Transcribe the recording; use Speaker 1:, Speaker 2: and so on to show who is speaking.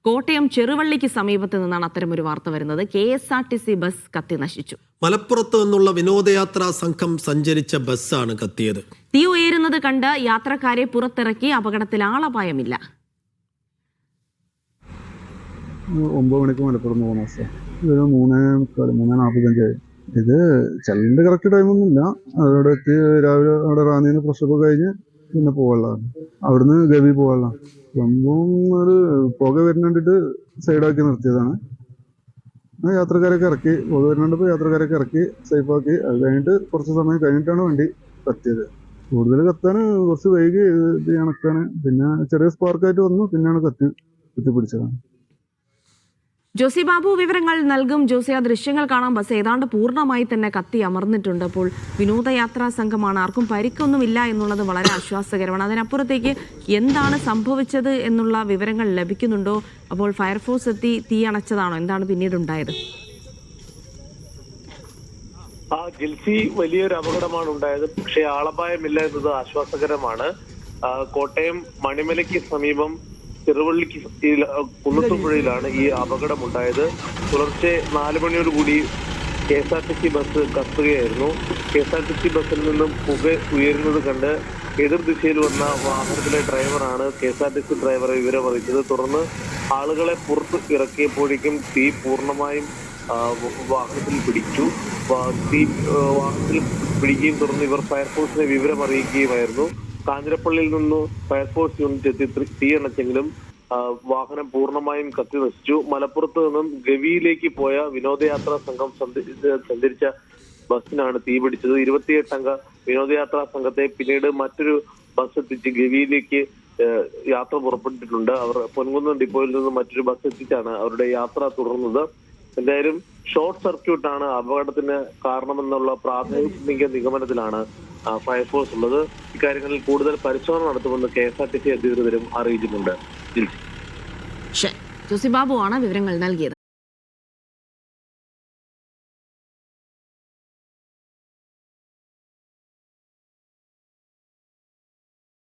Speaker 1: കോട്ടയം ചെറുവള്ളിക്ക് സമീപത്ത് നിന്നാണ് അത്തരമൊരു വാർത്ത വരുന്നത്. KSRTC ബസ് കത്തി നശിച്ചു.
Speaker 2: മലപ്പുറത്ത് നിന്നുള്ള വിനോദയാത്രാ സംഘം സഞ്ചരിച്ച ബസ്സാണ് കത്തിയത്.
Speaker 1: തീ ഉയരുന്നത് കണ്ട് യാത്രക്കാരെ പുറത്തിറക്കി. അപകടത്തിൽ ആളപായമില്ല.
Speaker 3: 9 മണിക്ക് മലപ്പുറം പോകുന്ന ബസ്. ഇതൊരു 3:45 ഇത് ചെല്ലിൻ്റെ കറക്റ്റ് ടൈമൊന്നുമില്ല. അവിടെ എത്തി രാവിലെ അവിടെ റാന്നിന്ന് ഫ്രഷപ്പ് കഴിഞ്ഞ് പിന്നെ പോകാനുള്ളതാണ്. അവിടുന്ന് ഗവി പോകാനുള്ളതാണ്. സംഭവം ഒരു പുക വരുന്നുണ്ടിട്ട് സൈഡാക്കി നിർത്തിയതാണ്. യാത്രക്കാരൊക്കെ ഇറക്കി, പുക വരുന്നുണ്ടപ്പോൾ യാത്രക്കാരൊക്കെ ഇറക്കി സേഫാക്കി. അത് കഴിഞ്ഞിട്ട് കുറച്ച് സമയം കഴിഞ്ഞിട്ടാണ് വണ്ടി കത്തിയത്. കൂടുതൽ കത്താൻ കുറച്ച് വൈകി ഇത് കണക്കാണ്. പിന്നെ ചെറിയ സ്പാർക്കായിട്ട് വന്നു, പിന്നെയാണ് കത്തിപ്പിടിച്ചതാണ്.
Speaker 1: ജോസി ബാബു വിവരങ്ങൾ നൽകും. ജോസി, ആ ദൃശ്യങ്ങൾ കാണാൻ ബസ് ഏതാണ്ട് പൂർണ്ണമായി തന്നെ കത്തി അമർന്നിട്ടുണ്ട്. അപ്പോൾ വിനോദയാത്രാ സംഘമാണ്, ആർക്കും പരിക്കൊന്നുമില്ല എന്നുള്ളത് വളരെ ആശ്വാസകരമാണ്. അതിനപ്പുറത്തേക്ക് എന്താണ് സംഭവിച്ചത് എന്നുള്ള വിവരങ്ങൾ ലഭിക്കുന്നുണ്ടോ? അപ്പോൾ ഫയർഫോഴ്സ് എത്തി തീ അണച്ചതാണോ? എന്താണ് പിന്നീട് ഉണ്ടായത്?
Speaker 4: ജിൽസി, വലിയൊരു അപകടമാണ് ഉണ്ടായത്. പക്ഷേ ആളപായമില്ല എന്നത് ആശ്വാസകരമാണ്. കോട്ടയം മണിമലയ്ക്ക് സമീപം ചെറുവള്ളിക്ക് കുന്നത്തുപുഴയിലാണ് ഈ അപകടമുണ്ടായത്. പുലർച്ചെ 4 മണിയോടുകൂടി KSRTC ബസ് കത്തുകയായിരുന്നു. KSRTC ബസ്സിൽ നിന്നും പുക ഉയരുന്നത് കണ്ട് എതിർ ദിശയിൽ വന്ന വാഹനത്തിലെ ഡ്രൈവറാണ് KSRTC ഡ്രൈവറെ വിവരം അറിയിച്ചത്. തുടർന്ന് ആളുകളെ പുറത്ത് ഇറക്കിയപ്പോഴേക്കും തീ പൂർണ്ണമായും വാഹനത്തിൽ പിടിച്ചു. വാഹനത്തിൽ പിടിക്കുകയും തുടർന്ന് ഇവർ ഫയർഫോഴ്സിനെ വിവരം അറിയിക്കുകയുമായിരുന്നു. കാഞ്ഞിരപ്പള്ളിയിൽ നിന്ന് ഫയർഫോഴ്സ് യൂണിറ്റ് എത്തി തീയണച്ചെങ്കിലും വാഹനം പൂർണ്ണമായും കത്തി നശിച്ചു. മലപ്പുറത്ത് നിന്നും ഗവിയിലേക്ക് പോയ വിനോദയാത്രാ സംഘം സഞ്ചരിച്ച ബസ്സിനാണ് തീ പിടിച്ചത്. 28 അംഗ വിനോദയാത്രാ സംഘത്തെ പിന്നീട് മറ്റൊരു ബസ് എത്തിച്ച് ഗവിയിലേക്ക് യാത്ര പുറപ്പെട്ടിട്ടുണ്ട്. അവർ പൊൻകുന്നം ഡിപ്പോയിൽ നിന്ന് മറ്റൊരു ബസ് എത്തിച്ചാണ് അവരുടെ യാത്ര തുടർന്നത്. എന്തായാലും ഷോർട്ട് സർക്യൂട്ടാണ് അപകടത്തിന് കാരണമെന്നുള്ള പ്രാഥമിക നിഗമനത്തിലാണ് ഫയർഫോഴ്സ് ഉള്ളത്. ഇക്കാര്യങ്ങളിൽ കൂടുതൽ പരിശോധന നടത്തുമെന്ന് KSRTC അധികൃതരും അറിയിച്ചിട്ടുണ്ട്.
Speaker 1: ജോസി ബാബു ആണ് വിവരങ്ങൾ നൽകിയത്.